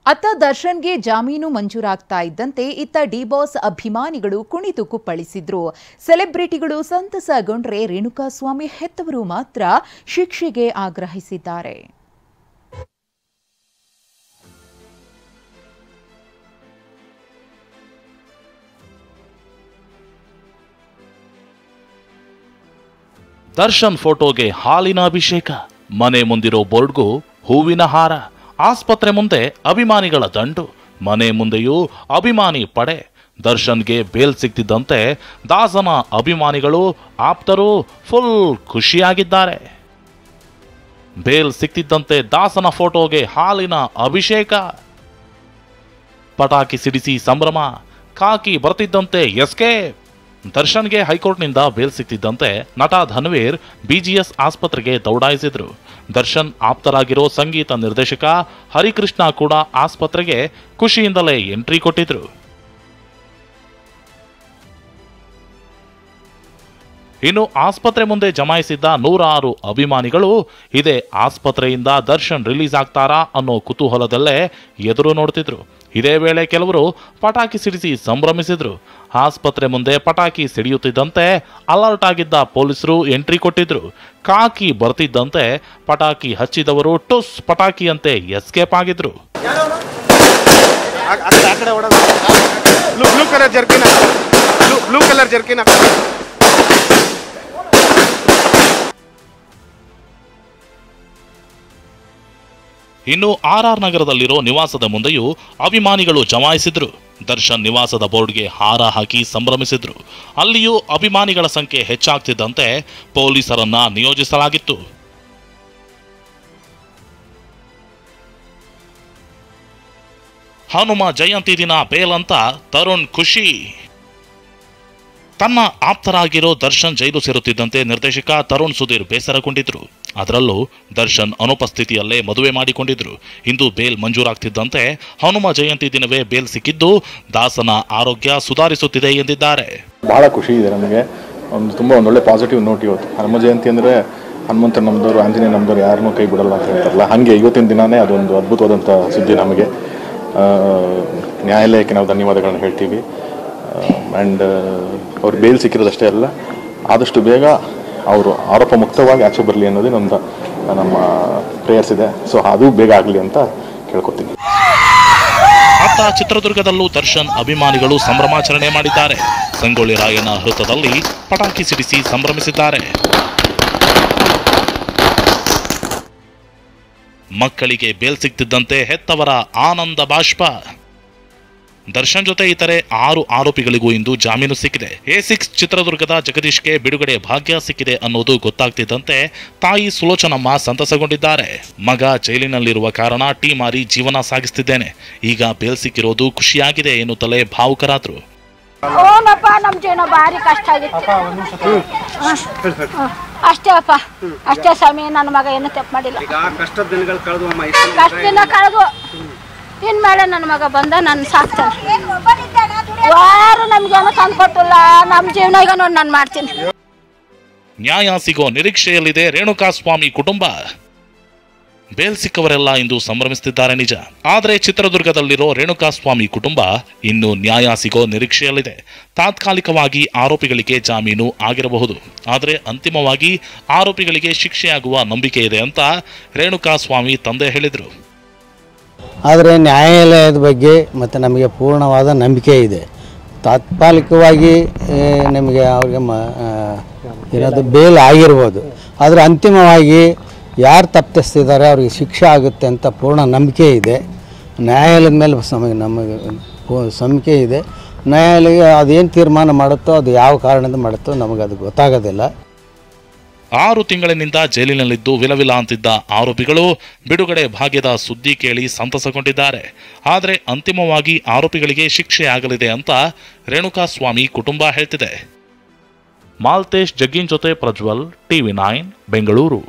ಅತ್ತ ದರ್ಶನ್ಗೆ ಜಾಮೀನು ಮಂಜೂರಾಗ್ತಾ ಇದ್ದಂತೆ ಇತ್ತ ಡಿ-ಬಾಸ್ ಅಭಿಮಾನಿಗಳು ಕುಣಿದು ಕುಪ್ಪಳಿಸಿದ್ರು. ಸೆಲೆಬ್ರಿಟಿಗಳು ಸಂತಸಗೊಂಡ್ರೆ ರೇಣುಕಾಸ್ವಾಮಿ ಹೆತ್ತವರು ಮಾತ್ರ ಶಿಕ್ಷೆಗೆ ಆಗ್ರಹಿಸಿದ್ದಾರೆ. ದರ್ಶನ್ ಫೋಟೋಗೆ ಹಾಲಿನ ಅಭಿಷೇಕ, ಮನೆ ಮುಂದಿರೋ ಬೋರ್ಡ್ಗೂ ಹೂವಿನ ಹಾರ, ಆಸ್ಪತ್ರೆ ಮುಂದೆ ಅಭಿಮಾನಿಗಳ ದಂಡು, ಮನೆ ಮುಂದೆಯೂ ಅಭಿಮಾನಿ ಪಡೆ. ದರ್ಶನ್ಗೆ ಬೇಲ್ ಸಿಗ್ತಿದ್ದಂತೆ ದಾಸನ ಅಭಿಮಾನಿಗಳು ಆಪ್ತರು ಫುಲ್ ಖುಷಿಯಾಗಿದ್ದಾರೆ. ಬೇಲ್ ಸಿಗ್ತಿದ್ದಂತೆ ದಾಸನ ಫೋಟೋಗೆ ಹಾಲಿನ ಅಭಿಷೇಕ, ಪಟಾಕಿ ಸಿಡಿಸಿ ಸಂಭ್ರಮ, ಕಾಕಿ ಬರ್ತಿದ್ದಂತೆ ಎಸ್ಕೇಪ್. ದರ್ಶನ್ಗೆ ಹೈಕೋರ್ಟ್ನಿಂದ ಬೇಲ್ ಸಿಗ್ತಿದ್ದಂತೆ ನಟ ಧನ್ವೀರ್ ಬಿಜಿಎಸ್ ಆಸ್ಪತ್ರೆಗೆ ದೌಡಾಯಿಸಿದ್ರು. ದರ್ಶನ್ ಆಪ್ತರಾಗಿರೋ ಸಂಗೀತ ನಿರ್ದೇಶಕ ಹರಿಕೃಷ್ಣ ಕೂಡ ಆಸ್ಪತ್ರೆಗೆ ಖುಷಿಯಿಂದಲೇ ಎಂಟ್ರಿ ಕೊಟ್ಟಿದ್ರು. ಇನ್ನು ಆಸ್ಪತ್ರೆ ಮುಂದೆ ಜಮಾಯಿಸಿದ್ದ 106 ಅಭಿಮಾನಿಗಳು ಇದೇ ಆಸ್ಪತ್ರೆಯಿಂದ ದರ್ಶನ್ ರಿಲೀಸ್ ಆಗ್ತಾರಾ ಅನ್ನೋ ಕುತೂಹಲದಲ್ಲೇ ಎದುರು ನೋಡ್ತಿದ್ರು. ಇದೇ ವೇಳೆ ಕೆಲವರು ಪಟಾಕಿ ಸಿಡಿಸಿ ಸಂಭ್ರಮಿಸಿದ್ರು. ಆಸ್ಪತ್ರೆ ಮುಂದೆ ಪಟಾಕಿ ಸಿಡಿಯುತ್ತಿದ್ದಂತೆ ಅಲರ್ಟ್ ಆಗಿದ್ದ ಪೊಲೀಸರು ಎಂಟ್ರಿ ಕೊಟ್ಟಿದ್ರು. ಕಾಕಿ ಬರ್ತಿದ್ದಂತೆ ಪಟಾಕಿ ಹಚ್ಚಿದವರು ಟುಸ್ ಪಟಾಕಿಯಂತೆ ಎಸ್ಕೇಪ್ ಆಗಿದ್ರು. ಇನ್ನು RR ನಗರದಲ್ಲಿರೋ ನಿವಾಸದ ಮುಂದೆಯೂ ಅಭಿಮಾನಿಗಳು ಜಮಾಯಿಸಿದ್ರು. ದರ್ಶನ್ ನಿವಾಸದ ಬೋರ್ಡ್ಗೆ ಹಾರ ಹಾಕಿ ಸಂಭ್ರಮಿಸಿದ್ರು. ಅಲ್ಲಿಯೂ ಅಭಿಮಾನಿಗಳ ಸಂಖ್ಯೆ ಹೆಚ್ಚಾಗ್ತಿದ್ದಂತೆ ಪೊಲೀಸರನ್ನ ನಿಯೋಜಿಸಲಾಗಿತ್ತು. ಹನುಮ ಜಯಂತಿ ದಿನ ಬೇಲ್ ಅಂತ ತರುಣ್ ಖುಷಿ. ತನ್ನ ಆಪ್ತರಾಗಿರೋ ದರ್ಶನ್ ಜೈಲು ಸೇರುತ್ತಿದ್ದಂತೆ ನಿರ್ದೇಶಕ ತರುಣ್ ಸುಧೀರ್ ಬೇಸರಗೊಂಡಿದ್ರು. ಅದರಲ್ಲೂ ದರ್ಶನ್ ಅನುಪಸ್ಥಿತಿಯಲ್ಲೇ ಮದುವೆ ಮಾಡಿಕೊಂಡಿದ್ರು. ಇಂದು ಬೇಲ್ ಮಂಜೂರಾಗ್ತಿದ್ದಂತೆ ಹನುಮ ಜಯಂತಿ ದಿನವೇ ಬೇಲ್ ಸಿಕ್ಕಿದ್ದು ದಾಸನ ಆರೋಗ್ಯ ಸುಧಾರಿಸುತ್ತಿದೆ ಎಂದಿದ್ದಾರೆ. ಬಹಳ ಖುಷಿ ಇದೆ ನಮಗೆ. ತುಂಬಾ ಒಳ್ಳೆ ಪಾಸಿಟಿವ್ ನೋಟ್ ಇವತ್ತು. ಹನುಮ ಜಯಂತಿ ಅಂದರೆ ಹನುಮಂತ ನಮ್ದವರು, ಆಂಜನೇಯ ನಮ್ದವರು ಯಾರನ್ನೂ ಕೈ ಬಿಡಲ್ಲ ಅಂತ ಹೇಳ್ತಾರಲ್ಲ, ಹಾಗೆ ಇವತ್ತಿನ ದಿನಾನೇ ಅದೊಂದು ಅದ್ಭುತವಾದಂಥ ಸುದ್ದಿ ನಮಗೆ. ನ್ಯಾಯಾಲಯಕ್ಕೆ ನಾವು ಧನ್ಯವಾದಗಳನ್ನು ಹೇಳ್ತೀವಿ. ಆ್ಯಂಡ್ ಅವ್ರು ಬೇಲ್ ಸಿಕ್ಕಿರೋದಷ್ಟೇ ಅಲ್ಲ, ಆದಷ್ಟು ಬೇಗ ಅವರು ಆರೋಪ ಮುಕ್ತವಾಗಿ ಆಚೆ ಬರಲಿ ಅನ್ನೋದೇ ನಮ್ಮ ಪ್ರೇಯರ್ಸ್ ಇದೆ. ಸೊ ಅದು ಬೇಗ ಆಗಲಿ ಅಂತ ಕೇಳ್ಕೊತೀನಿ. ಅತ್ತ ಚಿತ್ರದುರ್ಗದಲ್ಲೂ ದರ್ಶನ್ ಅಭಿಮಾನಿಗಳು ಸಂಭ್ರಮಾಚರಣೆ ಮಾಡಿದ್ದಾರೆ. ಸಂಗೊಳ್ಳಿ ರಾಯನ ವೃತ್ತದಲ್ಲಿ ಪಟಾಕಿ ಸಿಡಿಸಿ ಸಂಭ್ರಮಿಸಿದ್ದಾರೆ. ಮಕ್ಕಳಿಗೆ ಬೇಲ್ ಸಿಗ್ತಿದ್ದಂತೆ ಹೆತ್ತವರ ಆನಂದ ಬಾಷ್ಪ. ದರ್ಶನ್ ಜೊತೆ ಇತರೆ 6 ಆರೋಪಿಗಳಿಗೂ ಇಂದು ಜಾಮೀನು ಸಿಕ್ಕಿದೆ. A6 ಚಿತ್ರದುರ್ಗದ ಜಗದೀಶ್ಗೆ ಬಿಡುಗಡೆ ಭಾಗ್ಯ ಸಿಕ್ಕಿದೆ ಅನ್ನೋದು ಗೊತ್ತಾಗ್ತಿದ್ದಂತೆ ತಾಯಿ ಸುಲೋಚನಮ್ಮ ಸಂತಸಗೊಂಡಿದ್ದಾರೆ. ಮಗ ಜೈಲಿನಲ್ಲಿರುವ ಕಾರಣ ಟೀ ಮಾರಿ ಜೀವನ ಸಾಗಿಸ್ತಿದ್ದೇನೆ, ಈಗ ಬೇಲ್ ಸಿಕ್ಕಿರೋದು ಖುಷಿಯಾಗಿದೆ ಎನ್ನುತ್ತಲೇ ಭಾವುಕರಾದ್ರು. ನಮ್ಮ ಜೀವನ ಭಾರಿ ಕಷ್ಟ ಆಗಿತ್ತು. ಅಷ್ಟೇ ಅಪ್ಪ, ಅಷ್ಟೇ ಸ್ವಾಮಿ. ನನ್ನ ಮಗ ಏನು ತಪ್ಪು ಮಾಡಿಲ್ಲ. ಕಷ್ಟ ದಿನ ಕಳೆದು ಇನ್ಮೇಲೆ ನನ್ನ ಮಗ ಬಂದ ನನ್ನ ಸಾಕ್ತಾನೆ. ಯಾರು ನಮ್ಗೇನು ತಂದು ಕೊಟ್ಟಿಲ್ಲ. ನಮ್ಮ ಜೀವನ ಈಗ ನೋಡಿ ನಾನು ಮಾಡ್ತೀನಿ. ನ್ಯಾಯ ಸಿಗೋ ನಿರೀಕ್ಷೆಯಲ್ಲಿದೆ ರೇಣುಕಾಸ್ವಾಮಿ ಕುಟುಂಬ. ಬೇಲ್ ಸಿಕ್ಕವರೆಲ್ಲ ಇಂದು ಸಂಭ್ರಮಿಸುತ್ತಿದ್ದಾರೆ ನಿಜ. ಆದರೆ ಚಿತ್ರದುರ್ಗದಲ್ಲಿರೋ ರೇಣುಕಾಸ್ವಾಮಿ ಕುಟುಂಬ ಇನ್ನು ನ್ಯಾಯ ಸಿಗೋ ನಿರೀಕ್ಷೆಯಲ್ಲಿದೆ. ತಾತ್ಕಾಲಿಕವಾಗಿ ಆರೋಪಿಗಳಿಗೆ ಜಾಮೀನು ಆಗಿರಬಹುದು, ಆದರೆ ಅಂತಿಮವಾಗಿ ಆರೋಪಿಗಳಿಗೆ ಶಿಕ್ಷೆಯಾಗುವ ನಂಬಿಕೆ ಇದೆ ಅಂತ ರೇಣುಕಾಸ್ವಾಮಿ ತಂದೆ ಹೇಳಿದರು. ಆದರೆ ನ್ಯಾಯಾಲಯದ ಬಗ್ಗೆ ಮತ್ತು ನಮಗೆ ಪೂರ್ಣವಾದ ನಂಬಿಕೆ ಇದೆ. ತಾತ್ಕಾಲಿಕವಾಗಿ ನಮಗೆ ಅವ್ರಿಗೆ ಏನಾದರೂ ಬೇಲ್ ಆಗಿರ್ಬೋದು, ಆದರೆ ಅಂತಿಮವಾಗಿ ಯಾರು ತಪ್ಪಿಸ್ತಿದ್ದಾರೆ ಅವ್ರಿಗೆ ಶಿಕ್ಷೆ ಆಗುತ್ತೆ ಅಂತ ಪೂರ್ಣ ನಂಬಿಕೆ ಇದೆ. ನ್ಯಾಯಾಲಯದ ಮೇಲೆ ನಮಗೆ ನಂಬಿಕೆ ಇದೆ. ನ್ಯಾಯಾಲಯ ಅದೇನು ತೀರ್ಮಾನ ಮಾಡುತ್ತೋ, ಅದು ಯಾವ ಕಾರಣದಿಂದ ಮಾಡುತ್ತೋ ನಮಗೆ ಅದು ಗೊತ್ತಾಗೋದಿಲ್ಲ. 6 ತಿಂಗಳಿನಿಂದ ಜೈಲಿನಲ್ಲಿದ್ದು ವಿಲವಿಲ ಅಂತಿದ್ದ ಆರೋಪಿಗಳು ಬಿಡುಗಡೆ ಭಾಗ್ಯದ ಸುದ್ದಿ ಕೇಳಿ ಸಂತಸಗೊಂಡಿದ್ದಾರೆ. ಆದರೆ ಅಂತಿಮವಾಗಿ ಆರೋಪಿಗಳಿಗೆ ಶಿಕ್ಷೆ ಆಗಲಿದೆ ಅಂತ ರೇಣುಕಾಸ್ವಾಮಿ ಕುಟುಂಬ ಹೇಳ್ತಿದೆ. ಮಾಲ್ತೇಶ್ ಜಗ್ಗಿನ್ ಜೊತೆ ಪ್ರಜ್ವಲ್, TV9 ಬೆಂಗಳೂರು.